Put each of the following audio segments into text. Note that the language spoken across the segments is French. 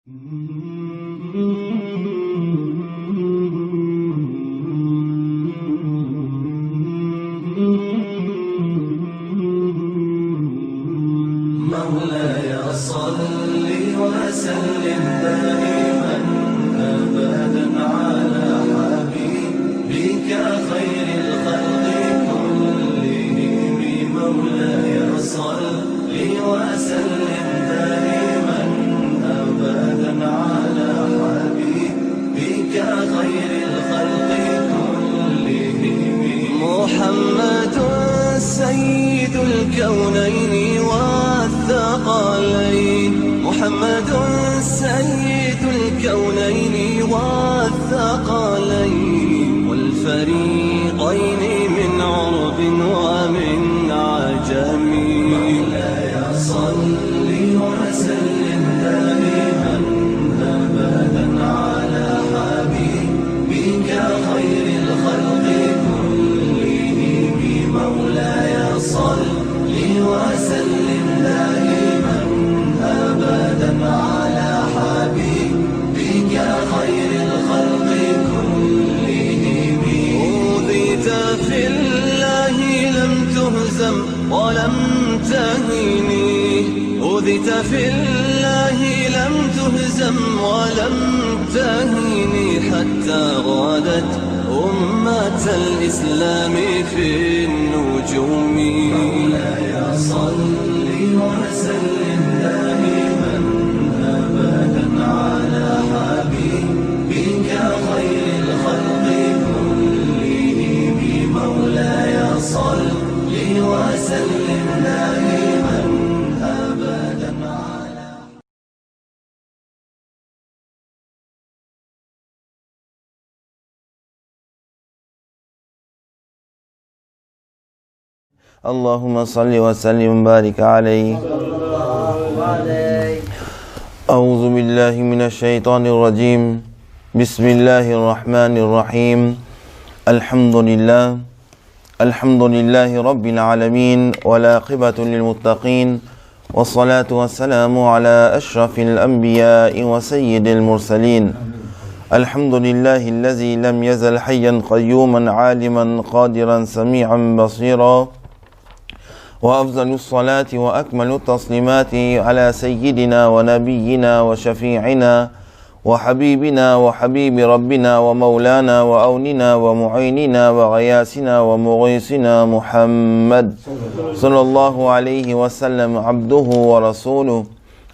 مولاي صل وسلم دائما أبدا على حبيبك خير الخلق كلهم. مولاي صل وسلم دائما أبدا على حبيبك خير الخلق كلهم. محمد سيد الكونين والثقلين، محمد سيد الكونين والثقلين والفريقين من عرب ومن عجم. مولاي صل وسلم دائما أبدا على حبيبك خير الخلق كلهم. مولاي صل وسلم دائما أبدا على حبيبك خير الخلق كلهم. أوذيت في الله لم تهزم ولم تهني، أوذيت في الله لم تهزم ولم تهني حتى غادت أمة الإسلام في النجوم. مولاي صل وسلم دائما أبدا على حبيبك خير الخلق كلهم. مولاي صل وسلم دائما أبدا على اللهم صل وسلم وبارك عليه. أعوذ بالله من الشيطان الرجيم. بسم الله الرحمن الرحيم. الحمد لله رب العالمين والعاقبة للمتقين، والصلاة والسلام على أشرف الأنبياء وسيد المرسلين. الحمد لله الذي لم يزل حيا قيوما عالما قادرا سميعا بصيرا، وأفضل الصلاة وأكمل التسليمات على سيدنا ونبينا وشفيعنا وحبيبنا وحبيب ربنا ومولانا وأوننا ومعيننا وغياسنا ومغيثنا محمد صلى الله عليه وسلم، عبده ورسوله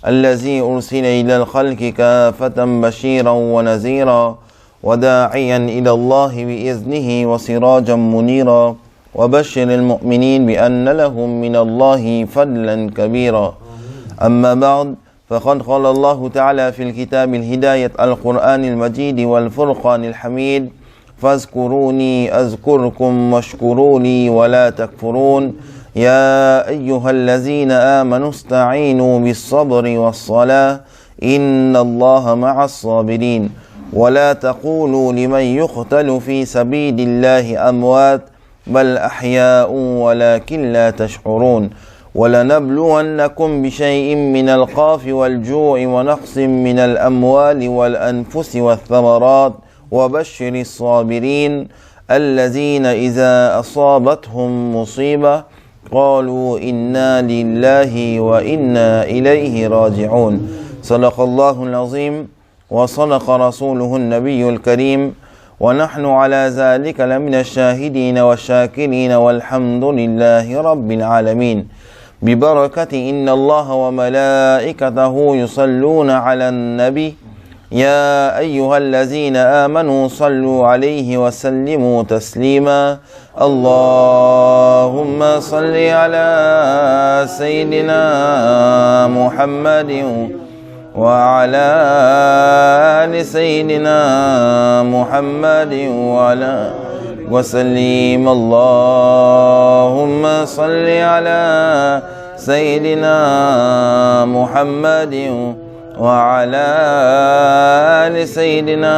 الذي أرسل إلى الخلق كافة بشيرا ونذيرا وداعيا إلى الله بإذنه وسراجا منيرا، وبشر المؤمنين بأن لهم من الله فضلا كبيرا. أما بعد، فقد قال الله تعالى في الكتاب الهداية القرآن المجيد والفرقان الحميد: فاذكروني أذكركم واشكروا لي ولا تكفرون. يا أيها الذين آمنوا استعينوا بالصبر والصلاة إن الله مع الصابرين. ولا تقولوا لمن يقتل في سبيل الله أموات بل أحياء ولكن لا تشعرون. ولنبلونكم بشيء من الخوف والجوع ونقص من الأموال والأنفس والثمرات وبشر الصابرين الذين إذا أصابتهم مصيبة قالوا إنا لله وإنا إليه راجعون. صدق الله العظيم وصدق رسوله النبي الكريم، ونحن على ذلك لمن الشاهدين والشاكرين والحمد لله رب العالمين. ببركة إن الله وملائكته يصلون على النبي يا أيها الذين آمنوا صلوا عليه وسلموا تسليما. اللهم صل على سيدنا محمد وعلى آل سيدنا محمد وعلى وسلم. اللهم صل على سيدنا محمد وعلى آل سيدنا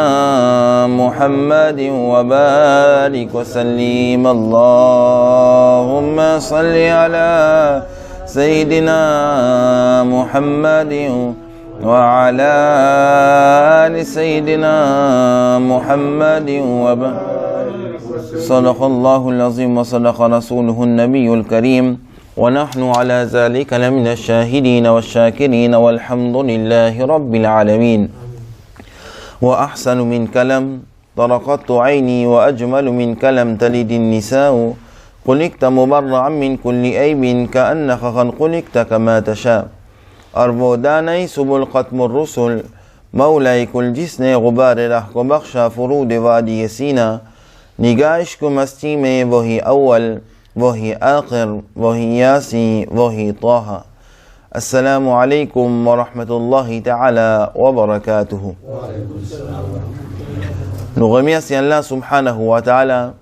محمد وبارك وسلم. اللهم صل على سيدنا محمد وعلى آل سيدنا محمد صدق الله العظيم وصدق رسوله النبي الكريم ونحن على ذلك لمن الشاهدين والشاكرين والحمد لله رب العالمين. وأحسن من كلام طرقت عيني وأجمل من كلام تلد النساء خلقت مبرعا من كل عيب كأنك قد خلقت كما تشاء أربوداني سبل ختم الرسل مولاي كل جسن غبار رحك بخشى فرود وادي سينا نگاهش مستيمه وهي أول وهي آخر وهي ياسي وهي طه. السلام عليكم ورحمة الله تعالى وبركاته. Nous remercions Allah subhanahu wa ta'ala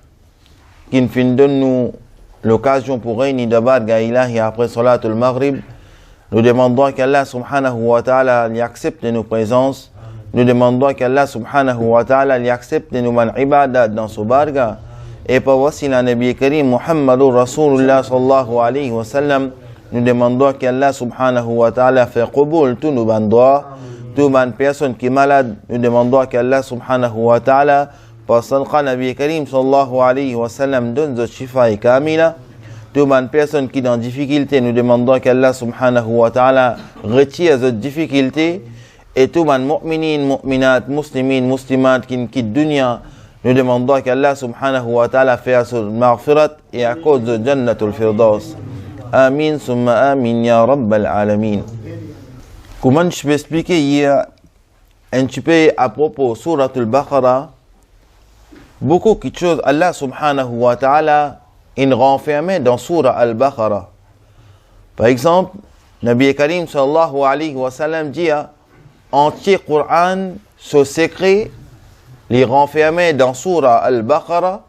qui nous donne l'occasion pour réunir d'abord Ilahi après Salatul Maghrib. Nous demandons qu'Allah subhanahu wa ta'ala lui accepte nos présences. Nous demandons qu'Allah subhanahu wa ta'ala lui accepte nos ibadat dans ce barga. Et par wasila Nabi Karim Muhammadur Rasulullah sallallahu alayhi wa sallam, nous demandons qu'Allah subhanahu wa ta'ala fait qaboul tous nos bandois. Toute personne qui est malade, nous demandons qu'Allah subhanahu wa ta'ala, par sadqa Nabi Karim sallallahu alayhi wa sallam, donne le shifa et kamila. Toute personne qui est en difficulté, nous demandons qu'Allah subhanahu wa ta'ala retire cette difficulté. Et tout le mu'minin, mu'minat, muslimin, muslimat qui quittent dunya, nous demandons qu'Allah subhanahu wa ta'ala fasse maghfirat et à cause de Jannatul Firdaus. Amin, summa amin, ya Rabbal Alamin. Comment je peux expliquer hier un petit peu à propos de Surat al-Baqarah, beaucoup de choses Allah subhanahu wa ta'ala il renfermé dans Surat al-Baqarah. Par exemple, Nabi Karim sallallahu alayhi wa sallam dit entier Coran, ce secret, les renfermé dans Surat al-Baqarah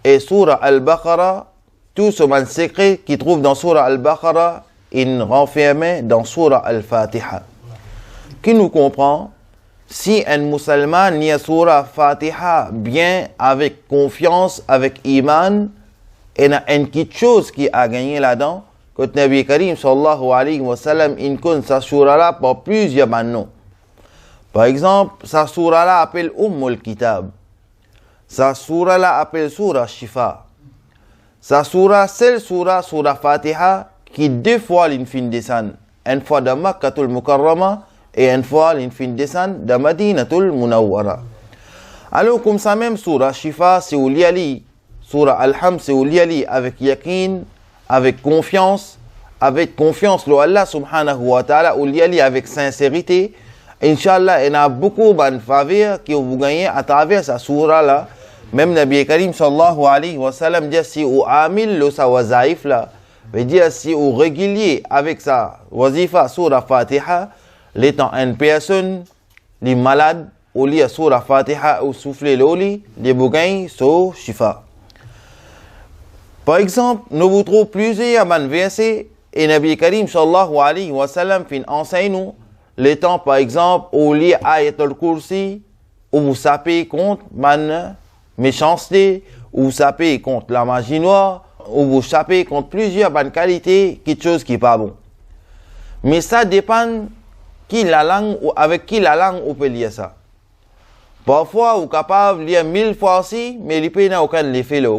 et Surat al-Baqarah, tout ce secret qui trouve dans Surat al-Baqarah il renfermé dans Surah Al-Fatiha. Qui nous comprend, si un musulman lit Surah Fatiha bien, avec confiance, avec iman, il y a une petite chose qui a gagné là-dedans, que Nabi Karim sallallahu alayhi wa sallam, il connaît sa surah là pour plusieurs noms. Par exemple, sa surah là appelle Ummul Kitab. Sa surah là appelle Surah Shifa. Sa surah, seule surah Fatiha, qui deux fois l'infin descend, une fois de Makkatul Mukarrama et une fois l'infin descend de Madinatul Munawwara. Alors comme ça même surah Shifa, c'est où l'yali, surah Al-Hamd, c'est où l'yali avec yaqin, avec confiance le Allah subhanahu wa ta'ala, où l'yali avec sincérité. Inch'Allah, il y a beaucoup de faveurs que vous gagnez à travers sa surah là. Même Nabi Karim sallallahu alayhi wa sallam dit si ou amil le sa wazaif là, veut dire si ou régulier avec sa wazifa surah Fatiha, l'étant une personne, les malades, ou lire surah Fatiha ou souffler l'oli, les bougains so shifa. Par exemple, nous vous trouvons plusieurs versets et Nabi Karim sallallahu alayhi wa sallam fin enseigne l'étant par exemple ou lire Ayatul Kursi, ou vous sapez contre man méchanceté, ou vous sapez contre la magie noire, ou vous sapez contre plusieurs bonnes qualités, quelque chose qui n'est pas bon. Mais ça dépend avec qui la langue on peut lire ça. Parfois, vous êtes capable de lire 1000 fois aussi, mais il n'y a aucun effet là.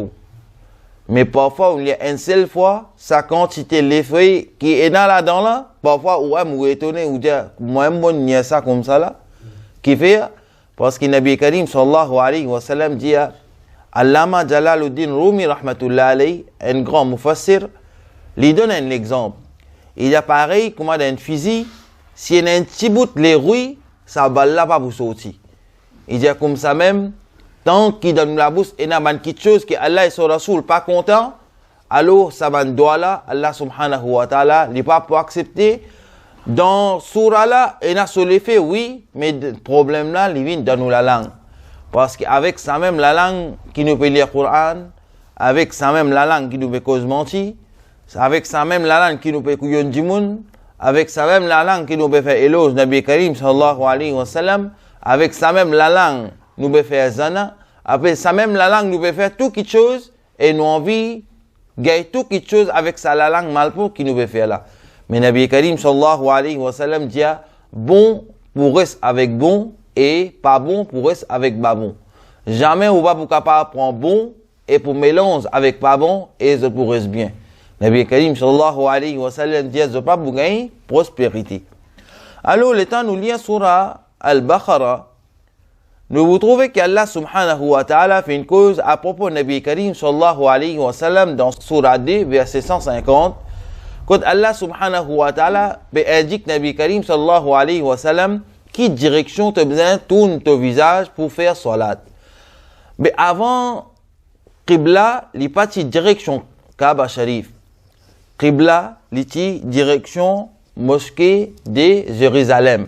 Mais parfois, on lit une seule fois, sa quantité l'effet qui est là-dedans là, parfois, vous êtes étonné, vous dites, moi, je lire ça comme ça là, qui fait, parce que Nabi Karim sallallahu alayhi wa sallam dit, Allama Jalaluddin Rumi rahmatullah alayhi, un grand mufassir, lui donne un exemple. Il a pareil comme dans une fusil, si il y a un petit bout de rouille, ça balle là pas pour sortir. Il dit comme ça même, tant qu'il donne la bouche, il y a une petite chose que Allah et son Rasoul pas content, alors ça va doit là, Allah subhanahu wa ta'ala, il pas pour accepter. Dans surah là, il y a sur l'effet, oui, mais le problème là, il vient dans la langue. Parce qu'avec ça même la langue qui nous peut lire le Coran, avec ça même la langue qui nous peut cause mentir, avec ça même la langue qui nous peut couillon du monde, avec ça même la langue qui nous peut faire éloge Nabi Karim sallallahu alayhi wa sallam, avec ça même la langue nous peut faire zana, avec ça même la langue nous peut faire tout quelque chose et nous envie gagner tout quelque chose avec ça la langue malpro qui nous peut faire là. Mais Nabi Karim sallallahu alayhi wa sallam dit bon pour rester avec bon et pas bon pour rester avec pas bon. Jamais on va pour capable prendre bon et pour mélanger avec pas bon et ça pour rester bien. Nabi Karim sallallahu alayhi wa sallam dit ça pas pour gagner prospérité. Alors le temps nous lit surah Al-Baqarah, nous vous trouvez qu'Allah subhanahu wa ta'ala fait une cause à propos de Nabi Karim sallallahu alayhi wa sallam dans surah 2 verset 150. Quand Allah subhanahu wa ta'ala indique Nabi Karim sallallahu alayhi wa sallam qui direction tu as besoin tourne ton visage pour faire salat. Mais avant Qibla, il n'y a pas de direction Kaaba Sharif. Qibla, il y a direction mosquée de Jérusalem.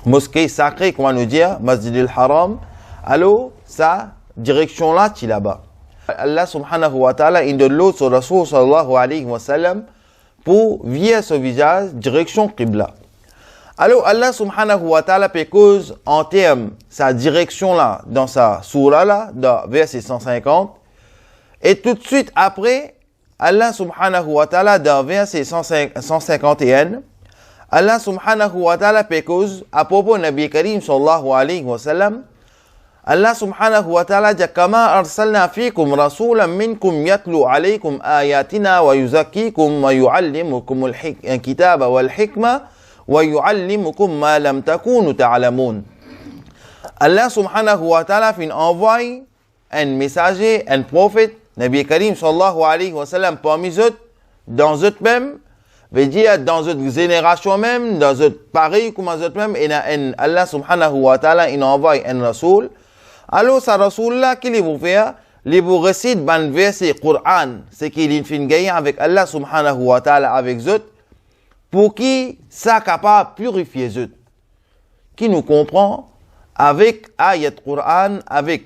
Mosquée sacrée, comment nous dire, Masjid al-Haram. Alors, ça, direction là, tu là-bas. Allah subhanahu wa ta'ala, il donne l'eau sur Rasul sallallahu alayhi wa sallam pour virer ce visage, direction Qibla. Alors, Allah subhanahu wa ta'ala fait cause en termes sa direction là, dans sa surah là, dans verset 150. Et tout de suite après, Allah subhanahu wa ta'ala, dans verset 151, Allah subhanahu wa ta'ala fait cause à propos de Nabi Karim sallallahu alayhi wa sallam. Allah subhanahu wa ta'ala dit kama arsalna fikum rasulan minkum yatlu alaykum ayatina wa yuzakkikum wa yuallimukum al-kitaba wal hikma wa yuallimukum ma lam takunu ta'lamun. Allah subhanahu wa ta'ala fait envoie un messager, un prophète, Nabi Karim sallallahu alayhi wa sallam parmi eux, dans eux même, veut dire dans eux génération même, dans eux pareil comme eux même, et Allah subhanahu wa ta'ala il envoie un rasoul. Alors, ce rasoul-là, qu'il vous fait, il vous récite ban verset Coran, c'est qu'il fait gagner avec Allah subhanahu wa ta'ala avec eux, pour qui ça capable de purifier eux. Qui nous comprend avec ayat Coran, avec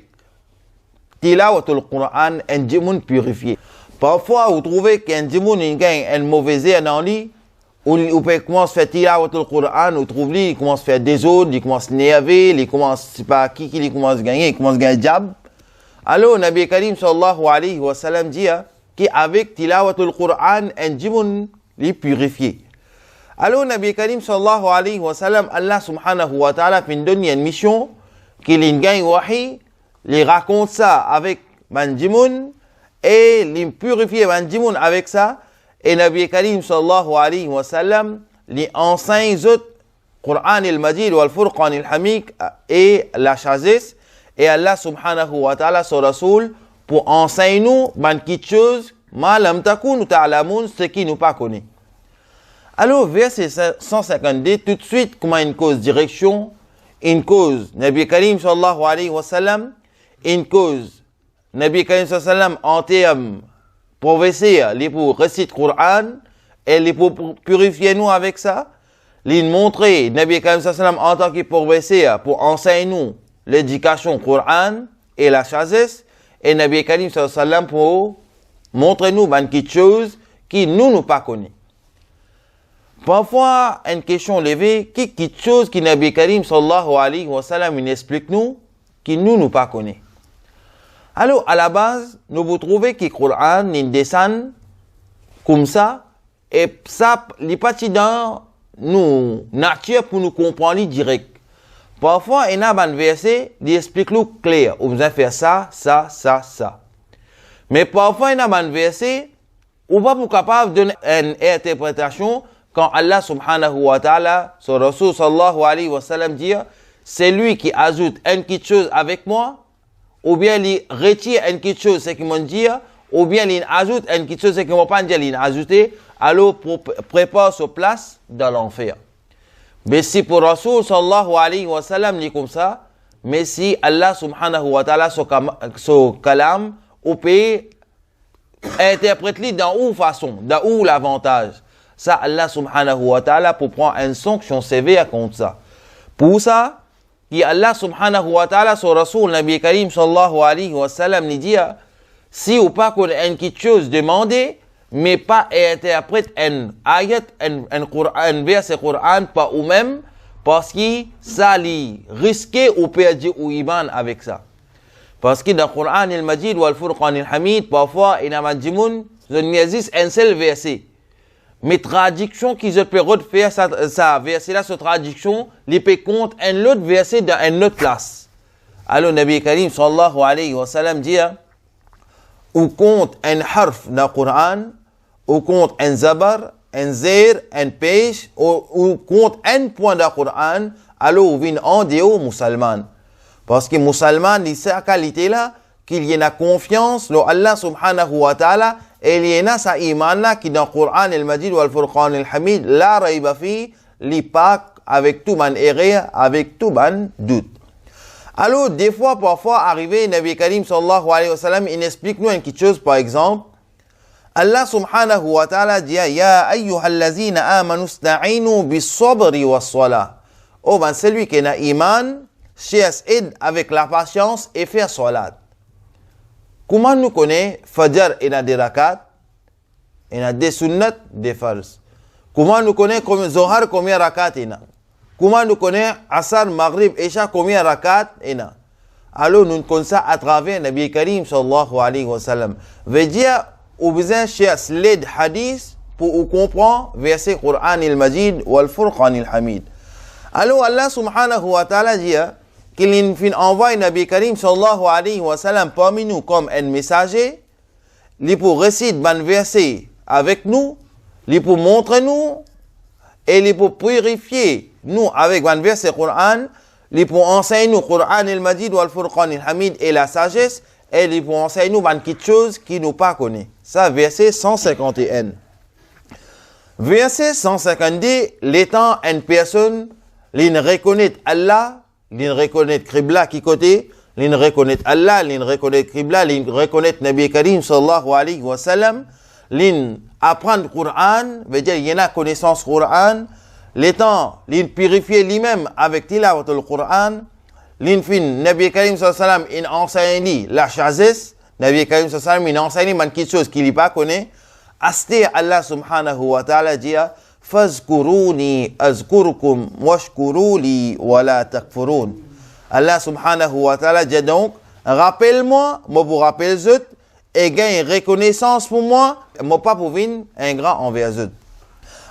tilawatul Coran, un djimoun purifié. Parfois, vous trouvez qu'un djimoun gagne un mauvais air dans lui, ou il commence à faire tilawatul Coran, vous trouvez il commence à faire des autres, il commence à nerver, il commence, c'est pas qui il commence à gagner, il commence à gagner diable. Alors, Nabi Karim sallallahu alayhi wa sallam dit qu'avec tilawatul Coran, un djimoun est purifié. Alors, Nabi Karim sallallahu alayhi wa sallam, Allah subhanahu wa ta'ala fait une mission qu'il gagne wahi, il raconte ça avec man djimoun et il purifie man djimoun avec ça. Et Nabi Karim sallallahu alayhi wa sallam lui enseigne Qur'an al-Majid wal Furqan al-Hamid et la sagesse. Et Allah subhanahu wa ta'ala son Rasoul pour enseigner nous quelque chose ma lam takunu ta'lamun, ce qui nous pas connaît. Alors verset 152 tout de suite comment une cause direction, une cause Nabi Karim sallallahu alayhi wa sallam, une cause Nabi Karim sallallahu alayhi wa sallam en termes professeur, les pour réciter Coran, et les pour purifier nous avec ça, les montrer, Nabi Karim sallam en tant que professeur, pour enseigner nous l'éducation Coran et la sagesse, et Nabi Karim sallam pour montrer nous quelque chose qui nous pas connaît. Parfois, une question levée, quelque chose qui Nabi Karim sallallahu alayhi wa sallam explique nous, qui nous pas connaît. Alors, à la base, nous vous trouvez que le Coran descend comme ça, et ça, les parties dans nous, nature pour nous comprendre direct. Parfois, il y a un verset, il explique nous clair. Vous allez faire ça, ça, ça, ça. Mais parfois, il y a un verset, on va pas capable de donner une interprétation quand Allah subhanahu wa ta'ala, son Rasul sallallahu alayhi wa sallam dit, c'est lui qui ajoute une petite chose avec moi, ou bien il retire une petite chose, c'est qu'il m'a dit, ou bien il ajoute une petite chose, c'est qu'il m'a pas dit, il a ajouté, alors prépare sa place dans l'enfer. Mais si pour Rasul sallallahu alayhi wa sallam, il est comme ça, mais si Allah subhanahu wa ta'ala, son kalam, ou peut interpréter dans où façon, dans où l'avantage. Ça, Allah subhanahu wa ta'ala, pour prendre une sanction sévère contre ça. Pour ça, qui Allah subhanahu wa ta'ala, son Rasul, Nabi Karim sallallahu alayhi wa sallam, il dit, si ou pas qu'on a une petite chose demandée, mais pas interprète un ayat, un verset Coran, pas ou même, parce que ça lui risqué ou perdu ou iman avec ça. Parce que dans le Coran al-Majid ou al-Furqan al-Hamid, parfois, il y a un existe un seul verset. mais traduction qui je peux refaire ça verset là, cette traduction, les peut compte un autre verset dans une autre place. Alors, Nabi Karim sallallahu alayhi wa sallam dit, ou compte un harf dans le Coran, ou compte un zabar, un zir, un pêche, ou compte un point dans le Coran, alors on vient en déo musulman. Parce que musulman, il sait la qualité là, qu'il y a confiance dans Allah subhanahu wa ta'ala, et il y a sa iman là, qui dans le Coran al-Majid ou al-Furqan al-Hamid, la raiba fi, li pas avec tout man erreur, avec tout man doute. Alors, des fois, parfois, arrivé, Nabi Karim sallallahu alayhi wa sallam, il explique nous une petite chose, par exemple, Allah subhanahu wa ta'ala dit, Ya ayyuhallazina amanu sta'inu bis sabri was salah. Oh, ben, celui qui a iman, cherche aide avec la patience et faire salat. Comment nous connaissons Fajr et des rakat, et des sunnat, des farz. Comment nous connaissons Zohar, combien rakat il y a? Comment nous connaissons Asar, Maghrib, Isha, combien rakat il y a? Alors nous connaissons ça à travers Nabi Karim sallallahu alayhi wa sallam. Veut dire, ou besoin chercher les hadiths pour comprendre verset Coran al-Majid ou al-Furqan al-Hamid. Alors Allah subhanahu wa ta'ala dit qu'il envoie Nabi Karim sallallahu alayhi wa sallam parmi nous comme un messager, il pour réciter ban verset avec nous, il pour montrer nous et il pour purifier nous avec ban verset Coran, il pour enseigner nous Coran al-Majid ou al-Furqan al-Hamid et la sagesse, et il pour enseigner nous ban quelque chose qui nous pas connaît. Ça verset 151. Verset 152, l'étant une personne, il reconnaît Allah, il reconnaît Qibla qui côté, il reconnaît Allah, il reconnaît Qibla, il reconnaît Nabi Karim sallallahu alayhi wa sallam, il apprend le Coran, veut dire il y a connaissance Coran, l'étant, il purifie lui-même avec tilawat le Coran, l'infin, Nabi Karim sallallahu alayhi wa sallam, il enseigne la sagesse, Nabi Karim sallallahu alayhi wa sallam, il enseigne quelque chose qu'il n'a pas connaît, Asté Allah subhanahu wa ta'ala dit Fazkuruni azkurkum washkuruli wa la takfurun. Allah subhanahu wa ta'ala dit donc rappelle-moi, moi vous rappelle zut et gagne reconnaissance pour moi, moi pas pour venir un grand envers zut.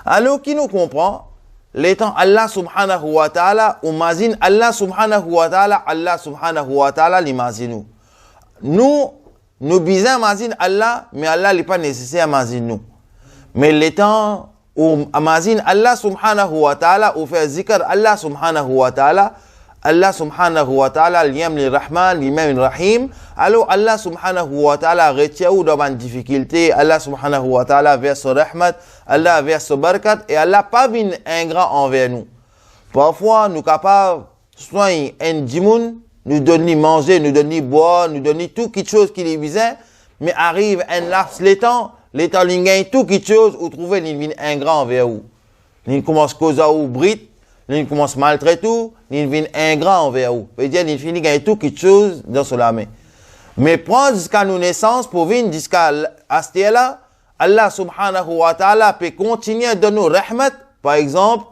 Alors qui nous comprend l'étant Allah subhanahu wa ta'ala ou mazine Allah subhanahu wa ta'ala l'imagine nous bisons mazine Allah, mais Allah n'est pas nécessaire à mazine nous. Mais l'étant où mazine Allah subhanahu wa ta'ala, ou fait zikr Allah subhanahu wa ta'ala, l'yam li rahman, l'imam rahim, alors Allah subhanahu wa ta'ala retient ou dans une difficulté, Allah subhanahu wa ta'ala verse rahmat, Allah verse barkat, et Allah pas vin un grand envers nous. Parfois, nous capables soigner un djimoun, nous donner manger, nous donner boire, nous donner tout quelque chose qui est besoin, mais arrive un laps l'étang, il gagne tout quelque chose, ou trouver un grand envers vous. Il commence à causer ou brit, il commence à maltraiter tout, il vient un grand envers vous. C'est-à-dire, il finit gagner tout quelque chose dans cela main. Mais prendre jusqu'à nos naissances pour venir jusqu'à ce là, Allah subhanahu wa ta'ala peut continuer à donner rahmat, par exemple,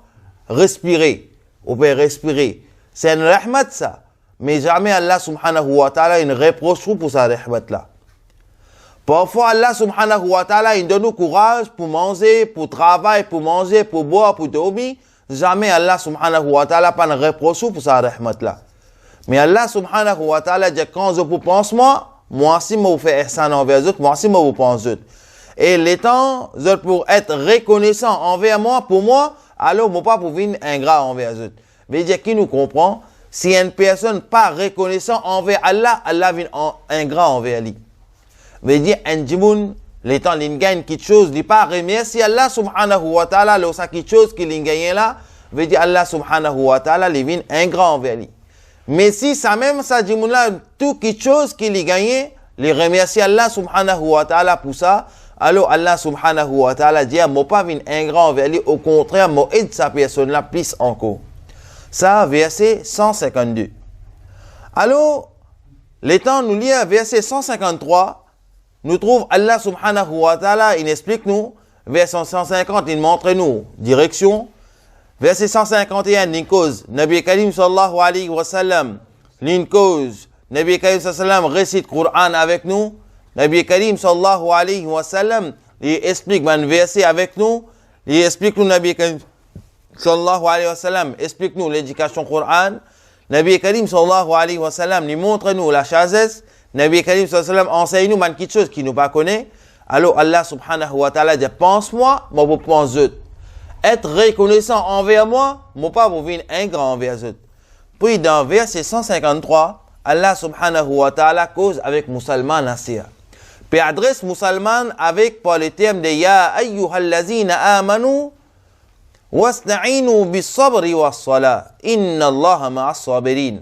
respirer. On peut respirer. C'est une rahmat ça. Mais jamais Allah subhanahu wa ta'ala ne reproche pour sa rahmat là. Parfois Allah subhanahu wa ta'ala il donne nous courage pour manger, pour travailler, pour manger, pour boire, pour dormir. Jamais Allah subhanahu wa ta'ala pas ne reproche pour sa rahmat là. Mais Allah subhanahu wa ta'ala dit quand je vous pense moi aussi moi vous fais ihsan envers eux, moi aussi moi vous pense eux. Et l'étant pour être reconnaissant envers moi, pour moi, alors moi pas pour venir ingrat envers eux. Mais dire qui nous comprend? Si une personne pas reconnaissant envers Allah, Allah vient ingrat envers lui. Veut dire un djimoun, l'étant il gagne quelque chose, il pas remercier Allah subhanahu wa ta'ala, le ça quelque chose qu'il gagne là, veut dire Allah subhanahu wa ta'ala, il vient ingrat envers lui. Mais si ça même ça djimoun là, tout quelque chose qu'il gagne, il remercie Allah subhanahu wa ta'ala pour ça, alors Allah subhanahu wa ta'ala dit, moi pas vient ingrat envers lui, au contraire, moi aide sa personne là plus encore. Ça, verset 152. Alors, l'étant nous lit verset 153, nous trouve Allah subhanahu wa ta'ala, il explique nous, verset 150, il montre nous direction. Verset 151, il cause, Nabi Karim sallallahu alayhi wa sallam, il cause, Nabi Karim sallallahu alayhi wa sallam récite Coran avec nous. Nabi Karim sallallahu alayhi wa sallam, il explique un verset avec nous. Il explique-nous Nabi Karim sallallahu alayhi wa sallam, explique-nous l'éducation Coran. Nabi Karim sallallahu alayhi wa sallam, il montre-nous la sagesse. Nabi Karim sallallahu alayhi wa sallam, enseigne-nous man quelque chose qui nous pas connaît. Alors Allah subhanahu wa ta'ala dit, pense-moi, moi vous pense eux. Être reconnaissant envers moi, moi pas vous venir un grand envers eux. Puis dans verset 153, Allah subhanahu wa ta'ala cause avec musulman nasir. Puis adresse musulman avec par le terme de Ya ayyuhallazina amanu wasna'inu bis sabri was salah. Inna Allah ma'as sabirin.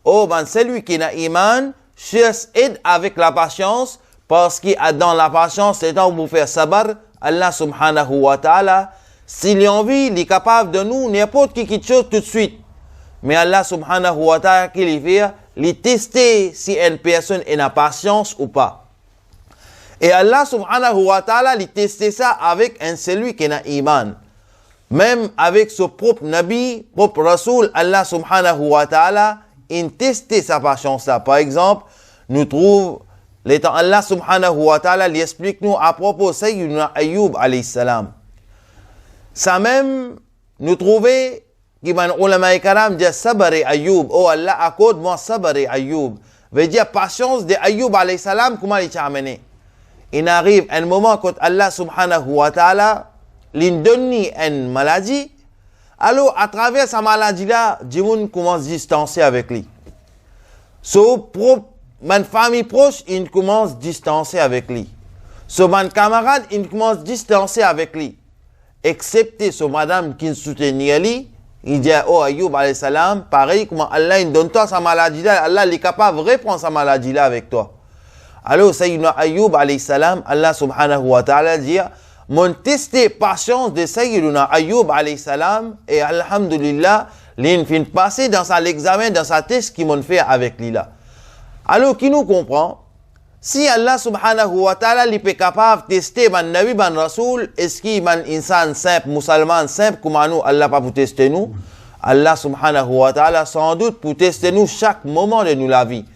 Oh ben celui qui n'a iman, cherche aide avec la patience, parce qu'il a dans la patience, c'est temps pour faire sabar. Allah subhanahu wa ta'ala, s'il a envie, il est capable de nous n'importe qui quelque chose tout de suite. Mais Allah subhanahu wa ta'ala, qu'il fait, il tester si une personne a la patience ou pas. Et Allah subhanahu wa ta'ala, il testait ça avec un celui qui a iman. Même avec son propre Nabi, propre Rasoul, Allah subhanahu wa ta'ala, il testait sa patience là. Par exemple, nous trouvons, l'étant Allah subhanahu wa ta'ala, il explique nous à propos de Sayyidina Ayyub alayhi salam. Ça même, nous trouvons, qui man ulama karam dit sabari Ayyub. Oh Allah, accorde-moi sabari Ayyub. Veut dire patience de Ayyub alayhi salam, comment il t'a amené. Il arrive un moment quand Allah subhanahu wa ta'ala lui donne une maladie. Alors, à travers sa maladie-là, les gens commencent à distancer avec lui. Ma famille proche, il commence à distancer avec lui. Mon camarade, il commence à distancer avec lui. Excepté ce madame qui soutenait lui, il dit, oh Ayyub alayhi salam, pareil, comment Allah il donne toi sa maladie-là, Allah il est capable de reprendre sa maladie-là avec toi. Alors, Sayyidina Ayyub alayhi salam, Allah subhanahu wa ta'ala dit, mon testé patience de Sayyidina Ayyub alayhi salam, et alhamdulillah, il vient passer dans l'examen, dans sa test qu'il m'a fait avec lui là. Alors, qui nous comprend, si Allah subhanahu wa ta'ala il est capable de tester man nabi, man rasoul, est-ce qu'il man insan simple, musulman simple, comment nous, Allah pas pour tester nous? Allah subhanahu wa ta'ala, sans doute, pour tester nous chaque moment de nous la vie.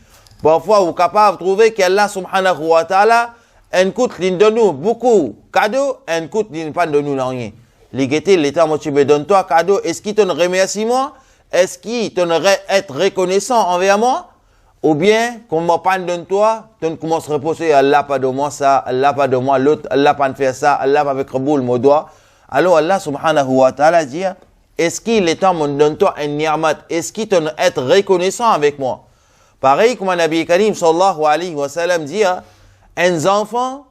Parfois, vous êtes capable de trouver qu'Allah subhanahu wa ta'ala, un coup, il donne nous beaucoup de cadeaux, un coup, il ne pas de nous rien. L'égalité, l'État, moi, tu me donnes toi cadeau, est-ce qu'il te remercie moi? Est-ce qu'il te être reconnaissant envers moi? Ou bien, comme moi, pas de toi, tu commences à reposer, Allah pas de moi ça, Allah pas de moi l'autre, Allah pas de faire ça, Allah pas avec Raboul, mon doigt. Alors, Allah subhanahu wa ta'ala dit, est-ce qu'il est temps, de donne toi un ni'mat? Est-ce qu'il te être reconnaissant avec moi? Pareil comme Nabi Karim sallallahu alayhi wa sallam dit, un enfant,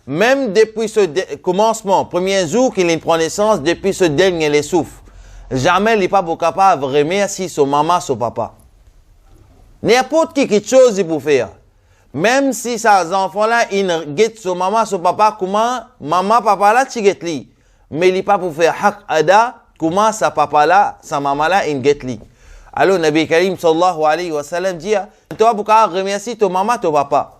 même depuis ce commencement, premier jour qu'il prend naissance, depuis ce dernier les souffle, jamais il n'est pas capable de remercier son maman, son papa. N'importe qui quelque chose il peut faire. Même si ces enfants-là, ils guettent son maman, son papa, comment maman, papa là, tu guettes lui. Mais il n'est pas pour faire haq ada, comment sa papa là, sa maman là, ils guettent lui. Alors, Nabi Karim sallallahu alayhi wa sallam dit, toi, pour remercier ton maman, ton papa.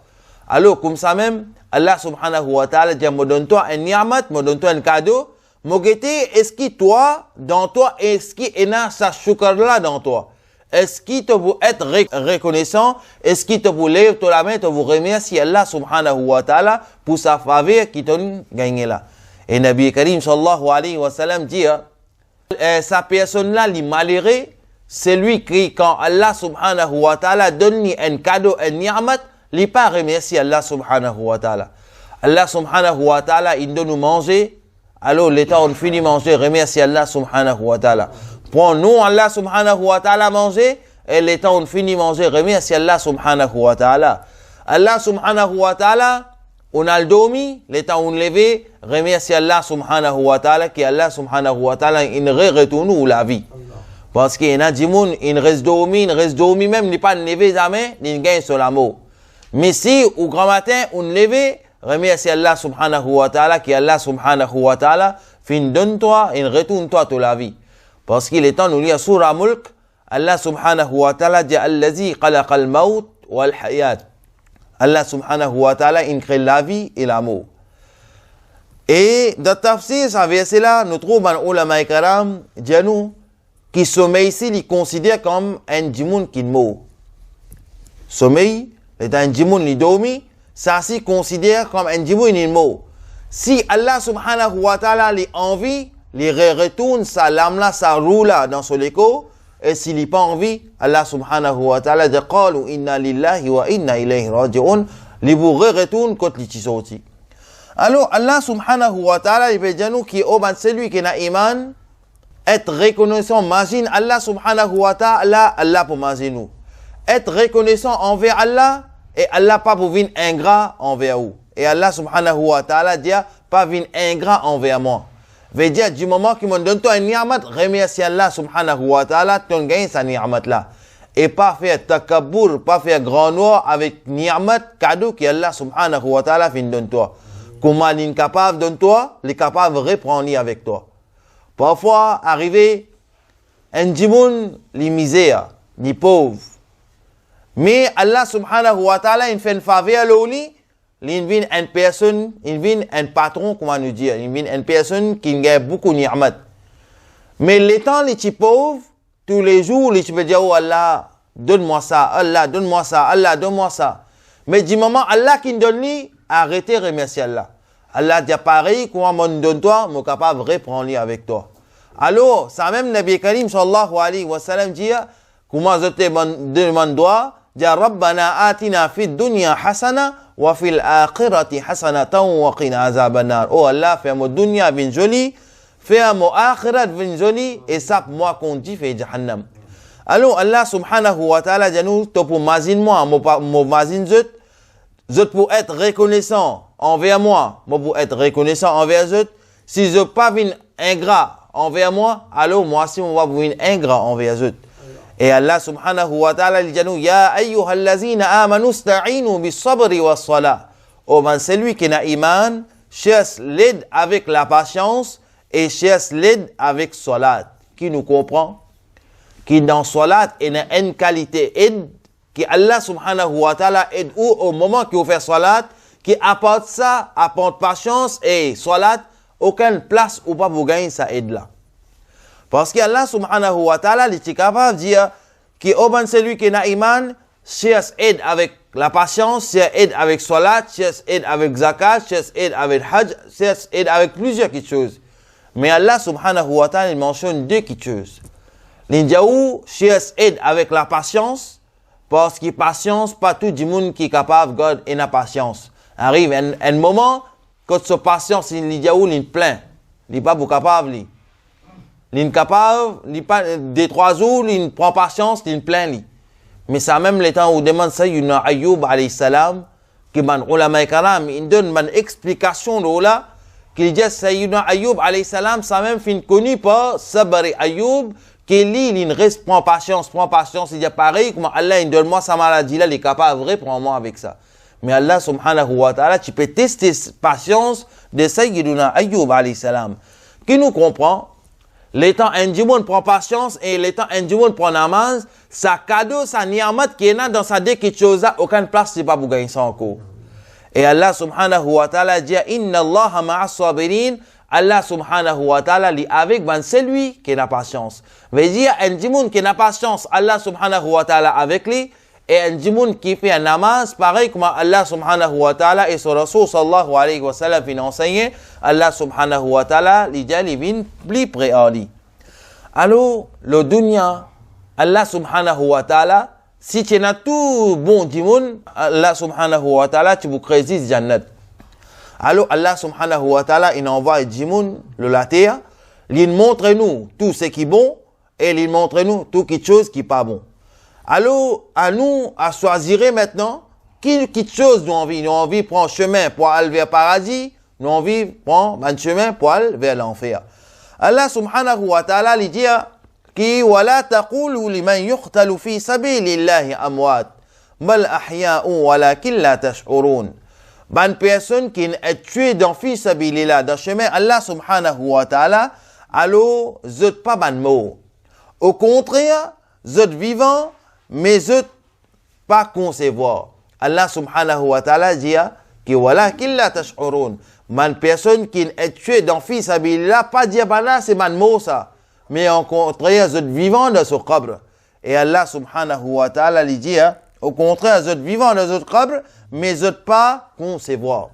Alors, comme ça même, Allah subhanahu wa ta'ala dit, me donne-toi un ni'mat, me donne-toi un cadeau. Est-ce que toi, dans toi, est-ce qu'il y a sa shukr là dans toi? Est-ce qu'il te veut être reconnaissant? Est-ce qu'il te veut lever la main, te veut remercier Allah subhanahu wa ta'ala pour sa faveur qui t'a gagné là? Et Nabi Karim sallallahu alayhi wa sallam dit, sa personne là, il malheureux, c'est lui qui, quand Allah subhanahu wa ta'ala donne un cadeau, un ni'mat, il n'est pas remercié Allah subhanahu wa ta'ala. Allah subhanahu wa ta'ala, il donne nous manger, alors l'état on finit manger, remercie Allah subhanahu wa ta'ala. Pour nous, Allah subhanahu wa ta'ala manger, et l'état on finit manger, remercie Allah subhanahu wa ta'ala. Allah subhanahu wa ta'ala, on a le dormi, l'état on levé, remercie Allah subhanahu wa ta'ala, qui Allah subhanahu wa ta'ala, il retourne où la vie. Parce qu'il y a des gens, ils restent dormi, même, n'est pas levé jamais, ils gagnent sur l'amour. Mais si, au grand matin, on levé, remercie Allah subhanahu wa ta'ala, qui Allah subhanahu wa ta'ala, fin donne-toi, il retourne-toi toute la vie. Parce qu'il est temps de lire Surah Mulk, Allah subhanahu wa ta'ala dit, Allazi khalaqa al-maut wal-hayat. Allah subhanahu wa ta'ala, il crée la vie et l'amour. Et dans Tafsir, ce verset-là, nous trouvons un ulama karam, Djanou, qui sommeille ici, il considère comme un djimoun qui meurt. Sommeil, est un djimoun qui dormi, ça s'y considère comme un djimoun qui meurt. Si Allah subhanahu wa ta'ala les envie, les retourne sa lame là, sa roue là dans son écho, et s'il n'est pas envie, Allah subhanahu wa ta'ala dit qalu inna lillahi wa inna ilayhi raji'un, les vous retourne contre les tissorti. Alors Allah subhanahu wa ta'ala il veut dire nous qui est celui qui a iman, être reconnaissant, imagine Allah subhanahu wa ta'ala, Allah pour imaginer nous. Être reconnaissant envers Allah, et Allah pas pour venir ingrat envers vous. Et Allah subhanahu wa ta'ala dit, pas venir ingrat envers moi. Veut dire, du moment qu'il me donne toi un ni'mat, remercie Allah subhanahu wa ta'ala, tu gagnes sa ni'mat là. Et pas faire takabbur, pas faire grand noir avec ni'mat, cadeau que Allah subhanahu wa ta'ala fin donne toi. Comment il est capable de toi, il est capable de reprendre avec toi. Parfois, arrivé, un djimoun, les misères, les pauvres. Mais Allah subhanahu wa ta'ala, il fait une faveur l'oli, il vient une personne, il vient un patron, comment nous dire, il vient une personne qui gagne beaucoup de ni'mat. Mais les temps, les petits pauvres, tous les jours, les petits peux dire, oh Allah, donne-moi ça, Allah, donne-moi ça, Allah, donne-moi ça. Mais du moment, Allah qui donne lui, arrêtez de remercier Allah. Allah dit pareil, comment m'en donne toi, je suis capable de reprendre avec toi. Alors, ça même Nabi Karim sallallahu alayhi wa sallam dit, comment je te demande toi, dit Rabbana atina fid dunya hasana wa fil akhirati hasanatan wa qina azaban nar. Oh Allah, fais mon dunya bien joli, fais mon akhirat bien joli, et ça moi qu'on dit fait jahannam. Alors Allah subhanahu wa ta'ala dit nous, to pour mazin moi, mon mazin zut pour être reconnaissant envers moi, pour être reconnaissant envers eux, si je pas vin ingrat envers moi, alors moi aussi on va venir ingrat envers eux. Et Allah subhanahu wa ta'ala il dit nous, ya ayyuhallazina amanu sta'inu bis sabri was salah. Oh man, celui qui n'a iman, cherche l'aide avec la patience et cherche l'aide avec salat. Qui nous comprend? Qui dans salat il a une qualité aide qui Allah subhanahu wa ta'ala aide au moment qu'il fait salat, qui apporte ça, apporte patience et salat, aucune place où pas vous gagner ça aide là. Parce que Allah subhanahu wa ta'ala, il est capable de dire que celui qui a iman, cherche aide avec la patience, cherche aide avec salat, cherche aide avec zakat, cherche aide avec hajj, cherche aide avec plusieurs choses. Mais Allah subhanahu wa ta'ala, il mentionne deux choses. L'Indiaou cherche aide avec la patience, parce que patience, pas tout le monde qui est capable de garder la patience. Arrive un moment, quand ce patience, l'Indiaou, il plein. Il n'est pas capable. Il est capable, il pas des 3 jours, il prend patience, il plein. Mais ça même le temps où demande ça, il y a Ayoub alayhi salam, qui man ulama karam, il donne une explication de là, qu'il dit Sayyidina Ayoub alayhi salam, ça même fin connu par Sabari Ayoub, qui lui, il prend patience, il dit pareil, comme Allah, il donne moi sa maladie là, il est capable de reprendre moi avec ça. Mais Allah subhanahu wa ta'ala, tu peux tester patience de Sayyidina Ayoub alayhi salam. Qui nous comprend? L'étant un prend patience et l'étant un prend namaz, sa cadeau, sa ni'mat qui est là dans sa deux choses, aucune place, c'est pas pour gagner ça encore. Et Allah subhanahu wa ta'ala dit, Inna Allah ma'as sabirin, Allah subhanahu wa ta'ala dit avec celui qui n'a patience. Veut dire, un djimoun qui n'a patience, Allah subhanahu wa ta'ala avec lui, et un djimoun qui fait un namaz, pareil comme Allah subhanahu wa ta'ala et son Rasul sallallahu alayhi wa sallam vient enseigner, Allah subhanahu wa ta'ala, il vient plus près à lui. Alors, le dunya, Allah subhanahu wa ta'ala, si tu as tout bon djimoun, Allah subhanahu wa ta'ala, tu vous crées jannat. Alors, Allah subhanahu wa ta'ala, il envoie un djimoun, la terre, il montre nous tout ce qui est bon, et il montre nous tout quelque chose qui n'est pas bon. Alors, à nous, à choisir maintenant, quelle chose nous avons envie. Nous avons envie de prendre chemin pour aller vers le paradis, nous avons envie de prendre un chemin pour aller vers l'enfer. Allah subhanahu wa ta'ala lui dit, qui wala taqulu liman yuqtalu fi sabilillahi amwat, bal ahya'un walakin la tash'urun. Une personne qui est tuée dans fi sabilillah, dans le chemin Allah subhanahu wa ta'ala, alors, vous n'êtes pas ban mort. Au contraire, vous êtes vivant, mais vous n'êtes pas concevoir. Allah subhanahu wa ta'ala dit que voilà qu'il la tash'urun. Une personne qui est tuée dans fils sabilillah, pas dire là c'est man mort ça. Mais au contraire, vous êtes vivant dans ce qabr. Et Allah subhanahu wa ta'ala lui dit au contraire, vous êtes vivant dans ce qabr, mais vous n'êtes pas concevoir.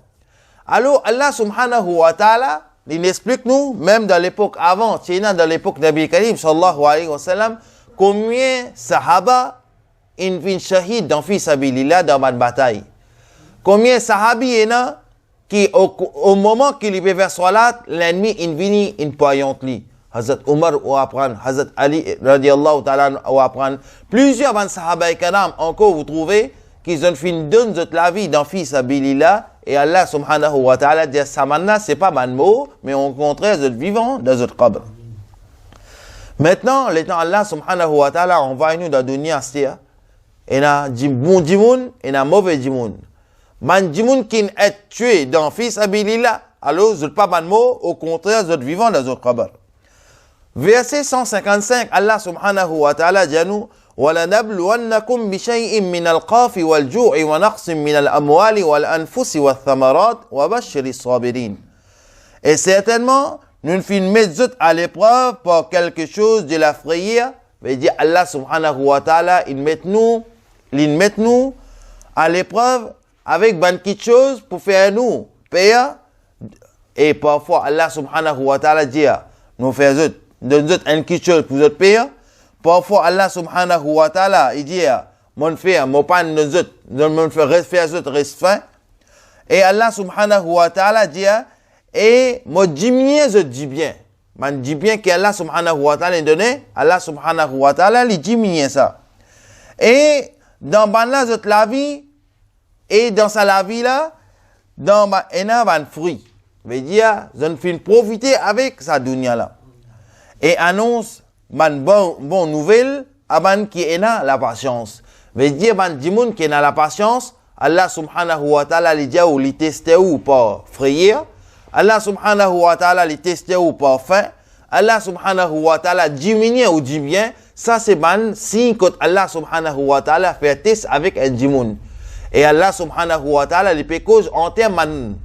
Alors, Allah subhanahu wa ta'ala, il explique nous, même dans l'époque avant, dans l'époque d'Abi Karim, sallallahu alayhi wa sallam, combien sahaba, in fin shahid dans fi sabilillah dans une bataille. Combien sahabi est là, qui au moment qu'il y peut faire salat, l'ennemi in vini in poignante li. Hazrat Omar ou apprendre, Hazrat Ali radiallahu ta'ala ou apprendre. Plusieurs van sahaba et kadam, encore vous trouvez, qu'ils ont fait donne la vie dans fi sabilillah, et Allah subhanahu wa ta'ala dit ça maintenant, c'est pas man mot, mais au contraire, vous êtes vivant dans votre qabr. Maintenant, l'étant Allah subhanahu wa ta'ala envoie nous dans la dunya, c'est-à-dire, il y a bon djimoun, il y a mauvais djimoun. Man djimoun qui est tué dans fi sabilillah, alors vous n'êtes pas man mot, au contraire, vous êtes vivant dans votre qabr. Verset 155, Allah subhanahu wa ta'ala dit à nous, وَلَنَبْلُوَنَّكُمْ بِشَيْءٍ مِّنَ الْخَوْفِ وَالْجُوعِ وَنَقْصٍ مِّنَ الْأَمْوَالِ وَالْأَنفُسِ وَالثَّمَرَاتِ وَبَشِّرِ الصَّابِرِينَ. Et certainement, nous nous mettons à l'épreuve pour quelque chose de la frayeur. Mais dit Allah subhanahu wa ta'ala, il met nous à l'épreuve avec quelque chose pour faire nous payer. Et parfois, Allah subhanahu wa ta'ala dit, nous faisons quelque chose pour vous payer. Parfois, Allah subhanahu wa ta'ala, il dit, mon frère, mon pan, mon frère, faire et Allah subhanahu wa ta'ala dit, et moi, je dis bien. Je dis bien qu'Allah subhanahu wa ta'ala donné, Allah subhanahu wa ta'ala, il dit bien ça. Et dans la vie, et dans sa vie là, dans un fruit. Veut dire, je ne profiter avec sa dunya là. Et annonce, bonne nouvelle, aban qui est là la patience. Veut dire, dimoun qui est là la patience, Allah subhanahu wa ta'ala li dia ou li teste ou par frayeur. Allah subhanahu wa ta'ala li teste ou par faim. Allah subhanahu wa ta'ala diminue ou dit bien. Ça c'est ban signe que Allah subhanahu wa ta'ala fait test avec un dimoun. Et Allah subhanahu wa ta'ala li fait cause en termes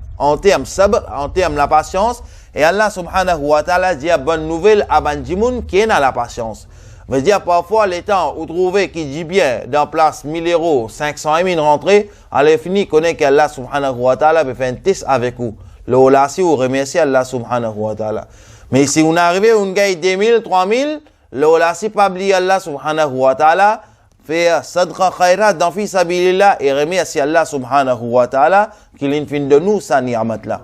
sabr, en termes la patience. Et Allah subhanahu wa ta'ala dit bonne nouvelle à ban dimoun qui est dans la patience. Veut dire parfois les temps où trouver qui dit bien dans place 1000 euros, 500 000 rentrées, allez fini connaît qu'Allah subhanahu wa ta'ala peut faire un test avec vous. Le relation ou remercier Allah subhanahu wa ta'ala. Mais si on arrive on gagne 2000, 3000, le relation pas oublier Allah subhanahu wa ta'ala, faire sadqa khairat dans fi sabilillah et remercier Allah subhanahu wa ta'ala qu'il infin de nous sa ni'mat là.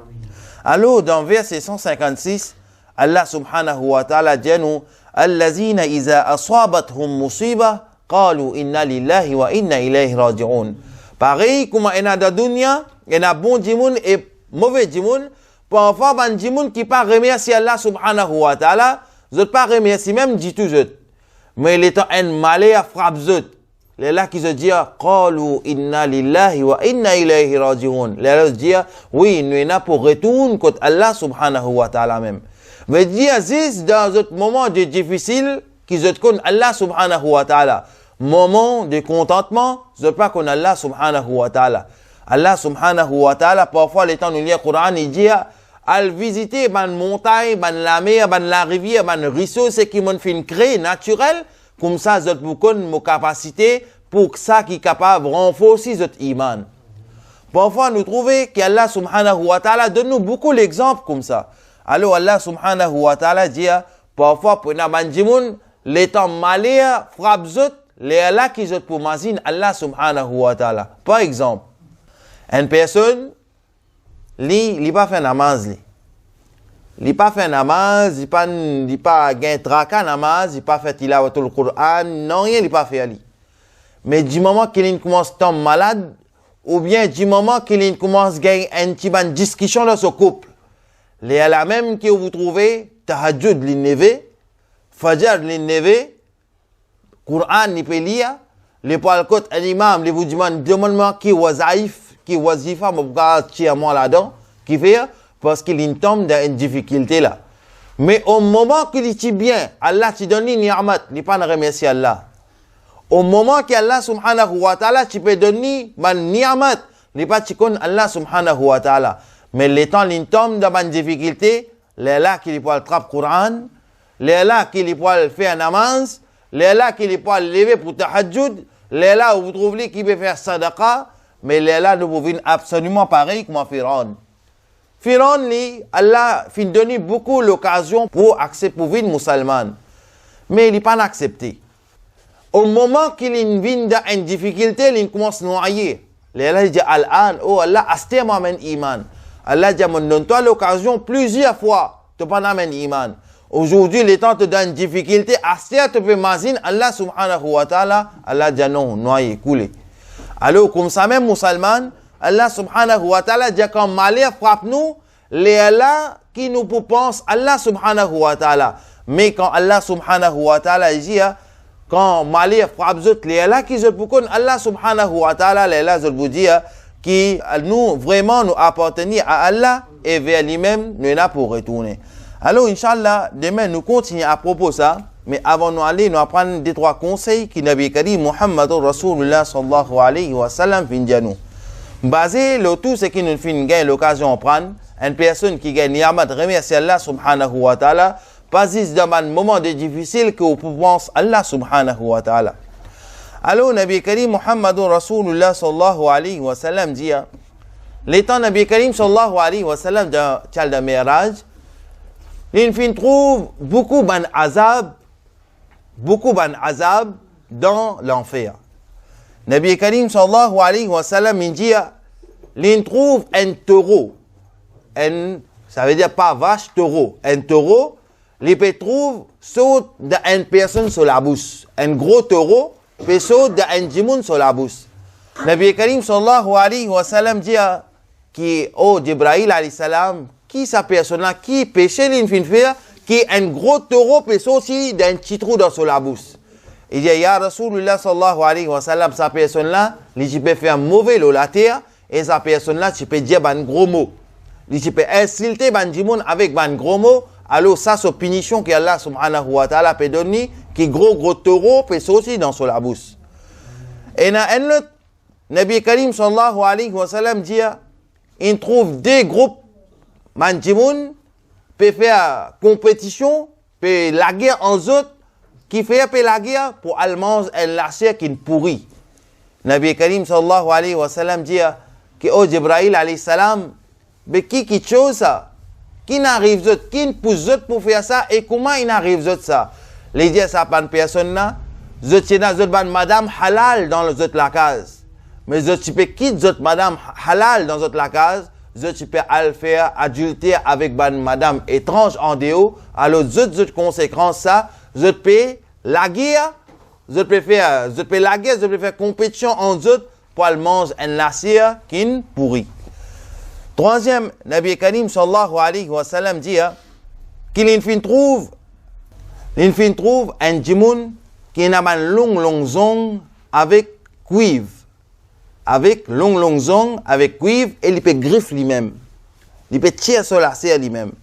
Alors dans verset 156, Allah subhanahu wa ta'ala dit nous الذين إذا أصابتهم مصيبة قالوا إنا لله وإنا إليه راجعون. Pareil comme il y a dans la dunya, il y a bon djimoun et mauvais djimoun. Parfois, il y a un djimoun qui pas remercier Allah subhanahu wa ta'ala, je pas remercier même dit tout je. Mais il est un malheur frappe je. Les là qui se disent قالوا إنا لله وإنا إليه راجعون. Les là se disent oui, nous sommes pour retourner contre Allah subhanahu wa ta'ala même. Veut dire, c'est dans un moment de difficile, qu'ils se connaissent Allah subhanahu wa ta'ala. Moment de contentement, je ne pas qu'on Allah subhanahu wa ta'ala. Allah subhanahu wa ta'ala, parfois, les temps nous lire le Coran, il dit, al visiter ban montagne, ban la mer, ban la rivière, ban ruisseau, c'est qui m'ont fait une créer naturel, comme ça, je vous connais mon capacité, pour que ça qui est capable de renforcer votre iman. Parfois, nous trouvons qu'Allah subhanahu wa ta'ala donne nous beaucoup d'exemples comme ça. Alors Allah subhanahu wa ta'ala dit, parfois pour un djimoun, les temps malheur frappe zot, les là qui zot pour mazine Allah subhanahu wa ta'ala. Par exemple, une personne, li pas fait namaz li. Li pas fait namaz, li pas gain traka namaz, li pas fait tilawatul Qur'an, non rien li pas fait li. Mais du moment qu'il commence à tomber malade, ou bien du moment qu'il commence à gagner une petite discussion dans son couple, les la même que vous trouvez, tahajjud l'inneve, fajr l'inneve, Qur'an ni peut lire, les poils côte un imam, les vous demandent qui wazaif, qui wazifa, m'obga tiens-moi là-dedans, qui fait, parce qu'il tombe dans une difficulté là. Mais au moment qu'il dit bien, Allah te donne une ni'mat, il pas remercier Allah. Au moment que Allah subhanahu wa ta'ala, tu peux donner une ni'mat, il pas te connaît Allah subhanahu wa ta'ala. Mais les temps, ils tombent dans une difficulté, les là qui peuvent attraper le Coran, les là qui peuvent faire un namaz, les là qui peuvent lever pour tahajjud, les là où vous trouvez qui peuvent faire sadaqa, mais les là ne peuvent absolument pareil comme Pharaon. Firon li, Allah fin donné beaucoup l'occasion pour accepter pour vivre musulman. Mais il n'est pas accepté. Au moment qu'il vient dans une difficulté, il commence à noyer. Allah dit Al-An, oh Allah, aste moi men iman. Allah dit, donne-toi l'occasion plusieurs fois de pas d'amener iman. Aujourd'hui, les temps te donnent une difficulté, aste te peut mazine, Allah subhanahu wa ta'ala, Allah dit non, noyer, couler. Alors, comme ça même musulman, Allah subhanahu wa ta'ala dit quand malheur frappe nous, les Allah qui nous pensent Allah subhanahu wa ta'ala. Mais quand Allah subhanahu wa ta'ala dit, quand malheur frappe les Allah qui se pourquoi Allah subhanahu wa ta'ala, les Allah vous dit, qui nous vraiment nous appartenir à Allah et vers lui-même nous là pour retourner. Alors, Inch'Allah, demain nous continuons à propos de ça. Mais avant nous aller, nous apprendre des trois conseils qui Nabi Karim Muhammad Rasulullah sallallahu alayhi wa sallam fin nous. Basé le tout, c'est qu'il nous fait gagner l'occasion de prendre une personne qui gagne ni'amat remercie Allah subhanahu wa ta'ala, pas juste dans un moment de difficile que vous pensez Allah subhanahu wa ta'ala. Alors, Nabi Karim Muhammad Rasulullah sallallahu alayhi wa sallam dit, l'étant Nabi Karim sallallahu alayhi wa sallam dans Tchal de Miraj, il fin trouve beaucoup d'azab dans l'enfer. Nabi Karim sallallahu alayhi wa sallam il dit, il trouve un taureau, ça veut dire pas vache, taureau. Un taureau, il peut trouver saute d'une personne sur la bouche. Un gros taureau peut sauter d'un djimoun sur la bouche. Nabi Karim sallallahu alayhi wa sallam dit, qui Jibril alayhi salam, qui sa personne là, qui péché l'infin faire, qui un gros taureau peut sauter d'un petit trou dans sur la bouche. Il dit, ya Rasulullah sallallahu alayhi wa sallam, sa personne là, il peut faire mauvais la terre, et sa personne là, tu peux dire un gros mot. Il peut insulter ban djimoun avec ban gros mot, alors ça, c'est punition que Allah subhanahu wa ta'ala peut donner, qui gros taureau peut sauter dans sur la bouche. Et dans un autre, Nabi Karim sallallahu alayhi wa sallam dit, il trouve des groupes, ban djimoun, peut faire compétition, peut la guerre en autres, qui fait la guerre pour Allemands et la chair qui pourrit. Nabi Karim sallallahu alayhi wa sallam dit que Jibril alayhi salam, mais qui chose ça? Qui n'arrive d'autre? Qui pousse d'autre pour faire ça? Et comment il n'arrive d'autre ça? Les dire ça pas une personne là, d'autres madame halal dans les autres la case. Mais d'autres tu peux quitter d'autres madame halal dans autres la case. Tu peux aller faire adultère avec une madame étrange en déo. Alors d'autres conséquences ça. Je peux la guerre, je peux faire compétition en autres pour le manger un lacier qui pourrit. Troisième, Nabi Karim sallallahu alayhi wa sallam dit qu'il fin trouve un djimoun qui a une longue zong avec cuivre. Avec longue zong avec cuivre et il peut griffer lui-même. Il peut tirer sur la serre lui-même.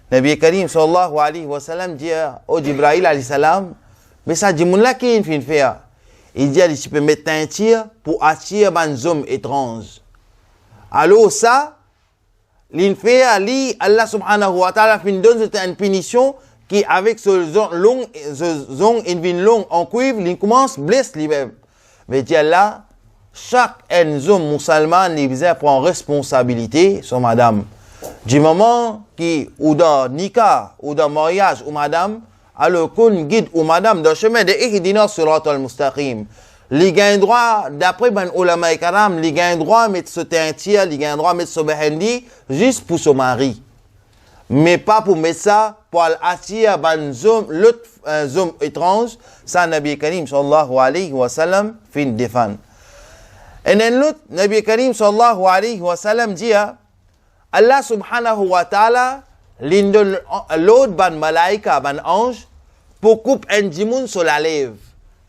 Nabi Karim sallallahu alayhi wa sallam dit Jibril alayhi salam, mais ça djimoun là qui fin faire. Il dit tu peux mettre un tir pour attirer des hommes étranges. Alors ça, il fait Allah subhanahu wa ta'ala fin donne une punition qui avec ce zong une long en cuivre, il commence à blesser lui-même. Mais dit Allah, chaque homme musulman il prend responsabilité sur madame. Du moment qui ou dans nikah ou dans mariage ou madame, alors qu'on guide ou madame dans le chemin de ihdina siratal mustaqim. Les gains droit d'après ben ulama karam, les gains droit mettre ce teintier, les gains droit mettre ce behendi juste pour son mari. Mais pas pour mettre ça pour attirer ben l'autre homme étrange, ça Nabi Karim sallallahu alayhi wa sallam fin défend. Et l'autre Nabi Karim sallallahu alayhi wa sallam dit Allah subhanahu wa ta'ala l'autre ban malaika ban ange pour couper un djimoun sur la lèvre.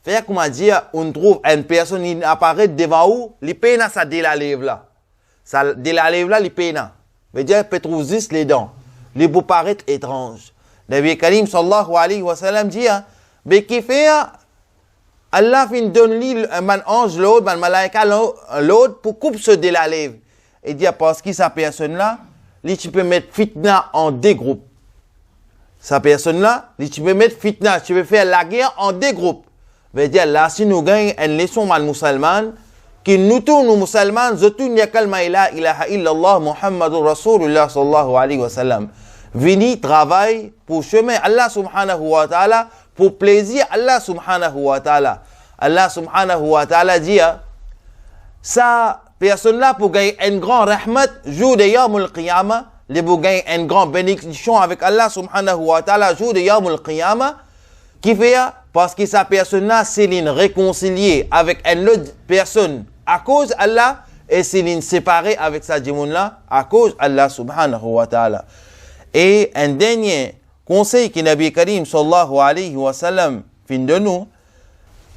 Fait comment dire, on trouve une personne qui apparaît devant vous, il peine ça de la lèvre là. Ça de la lèvre là, il peine. Veut dire peut trouver juste les dents. Les beaux paraître étrange. Nabi Karim sallallahu alayhi wa sallam dit mais qui fait Allah fin donne lui un ange l'autre, un malaika l'autre pour couper ce de la lèvre. Et dit parce que sa personne là, tu peux mettre fitna en deux groupes. Sa personne là, tu peux mettre fitna, tu peux faire la guerre en deux groupes. Veut dire là, si nous gagnons une leçon mal musulmane, que nous musulmans, zotun ya kalma la ilaha illallah Muhammadur Rasulullah sallallahu alayhi wa sallam. Vini travail pour chemin Allah subhanahu wa ta'ala, pour plaisir Allah subhanahu wa ta'ala. Allah subhanahu wa ta'ala dit, ça, personne-là pour gagner un grand rahmat, jour de Yawmul Qiyamah, les pour gagner une grande bénédiction avec Allah subhanahu wa ta'ala, jour de Yawmul Qiyamah, qui fait, parce que sa personne-là, c'est l'une réconciliée avec une autre personne à cause d'Allah, et c'est l'une séparée avec sa djimoun-là à cause d'Allah subhanahu wa ta'ala. Et un dernier conseil que Nabi Karim sallallahu alayhi wa sallam fin de nous,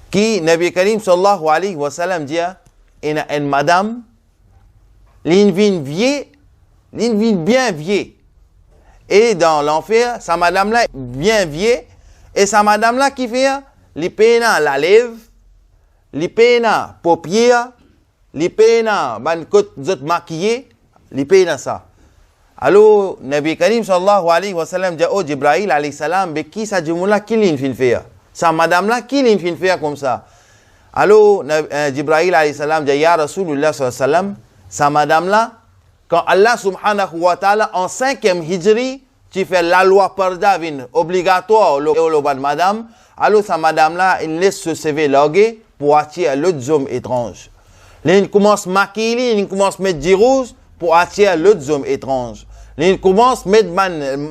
qui Nabi Karim sallallahu alayhi wa sallam dit, il y a une madame, l'une vieille, l'une bien vieille. Et dans l'enfer, sa madame-là bien vieille, et sa madame-là qui fait, les peina la lèvre, les peina paupières, les peina ban côte maquillée, les peina ça. Alors, Nabi Karim sallallahu alayhi wa sallam dit, oh Jibril alayhi salam, mais qui sa djimoula qui l'in fin faire? Sa madame-là qui l'in fin faire comme ça? Alors, Jibril alayhi salam dit, ya Rasulullah sallallahu alayhi wa sallam, sa madame-là, quand Allah subhanahu wa ta'ala en 5e hijri, tu fais la loi parda obligatoire au ban madame, alors sa madame-là, il laisse se séver loguer pour attirer l'autre homme étrange. Il commence à maquiller, il commence à mettre du rouge pour attirer l'autre homme étrange. Il commence à mettre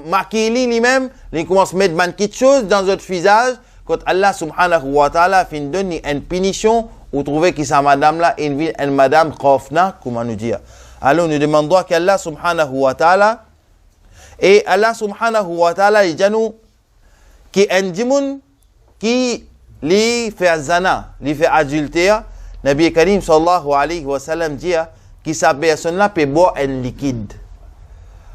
maquiller lui-même, il commence à mettre quelque chose dans notre visage, quand Allah subhanahu wa ta'ala fin donne une punition, vous trouvez que sa madame-là est une madame khofna, comment nous dire. Alors nous demandons qu'Allah subhanahu wa ta'ala, et Allah subhanahu wa ta'ala, il dit nous, qui est un djimoun qui lui fait zana, lui fait adultère, Nabi Karim sallallahu alayhi wa sallam dit que sa personne-là peut boire un liquide.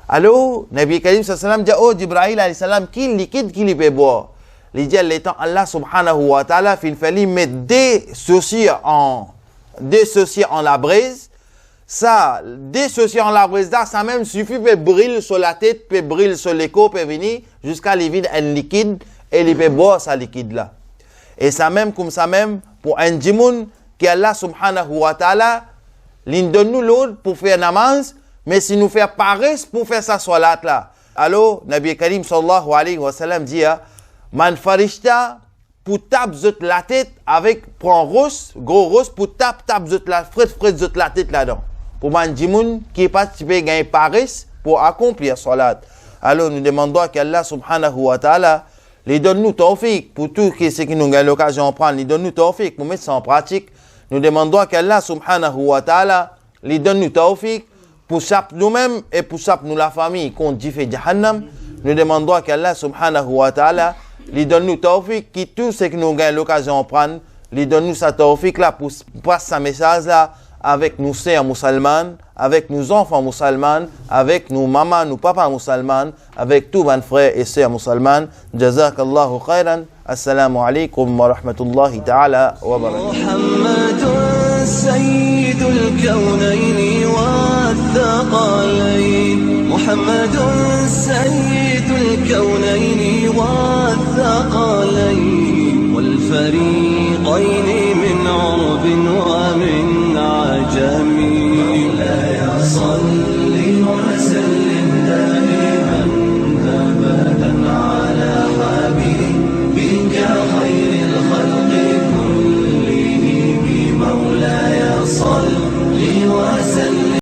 Alors, Nabi Karim sallallahu alayhi wa sallam dit, oh Jibril alayhi salam, qui liquide qui lui peut boire? Il dit, l'étant Allah subhanahu wa ta'ala, il fallait mettre des sauciers en la braise. Ça, des sauciers en la braise, ça même suffit pour brûler sur la tête, pour brûler sur les côtes, pour venir jusqu'à lui vider un liquide et il peut boire ce liquide-là. Et ça même, comme ça même, pour un djimoun, qui Allah subhanahu wa ta'ala, il donne nous l'ordre pour faire namaz, mais si nous faire paresse pour faire sa salat là. Alors, Nabi Karim sallallahu alayhi wa sallam dit, man farishta, pour taper la tête avec, prend rose, gros rose, pour taper la tête là-dedans. Pour man djimoun qui est participé gagner paresse pour accomplir salat. Alors, nous demandons qu'Allah subhanahu wa ta'ala, les donne nous tawfiq pour tout ce qui nous a l'occasion de prendre, les donne nous tawfiq pour mettre ça en pratique. Nous demandons qu'Allah subhanahu wa ta'ala, les donne nous tawfiq pour chaque nous-mêmes et pour chaque nous la famille qu'on dit fait jahannam. Nous demandons qu'Allah subhanahu wa ta'ala, les donne nous tawfiq qui tout ce qui nous a l'occasion de prendre, les donne nous sa tawfiq là pour passer sa message là avec nos sœurs musulmanes, avec nos enfants musulmans, avec nos mamans, nos papas musulmans, avec tous nos frères et sœurs musulmans. Jazakallahu khairan. Assalamu alaikum wa rahmatullahi ta'ala wa barakatuh. محمد سيد الكونين والثقلين محمد سيد الكونين والثقلين والفريق